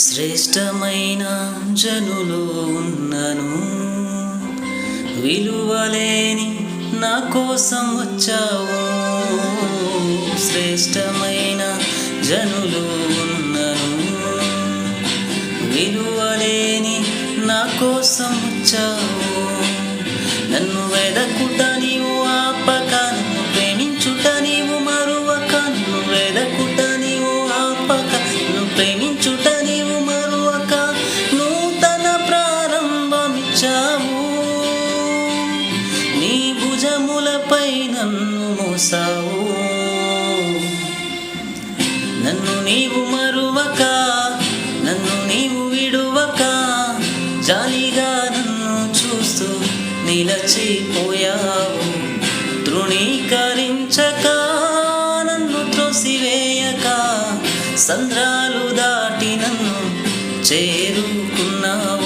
శ్రేష్టమైన జనులు ఉన్నను, విలువలేని నా కోసం వచ్చావు. శ్రేష్టమైన జనులు ఉన్నను, విలువలేని నా కోసం వచ్చావు. నన్ను వెదకుట నీవు ఆపక, నన్ను ప్రేమించుట నీవు మరువక. నన్ను వెదకుట నీవు ఆపక, నన్ను ప్రేమించుట నీవు మరువక. నూతన ప్రారంభమిచ్చావు, నీ భుజములపై నన్ను మోసావు. నన్ను నీవు మరువక, నన్ను నీవు విడువక, జాలిగా నన్ను చూస్తూ నిలచిపోయావు. తృణీకరించక, నన్ను త్రోసివేయక, సంద్రాలు దాటి నన్ను చేరుకున్నావు.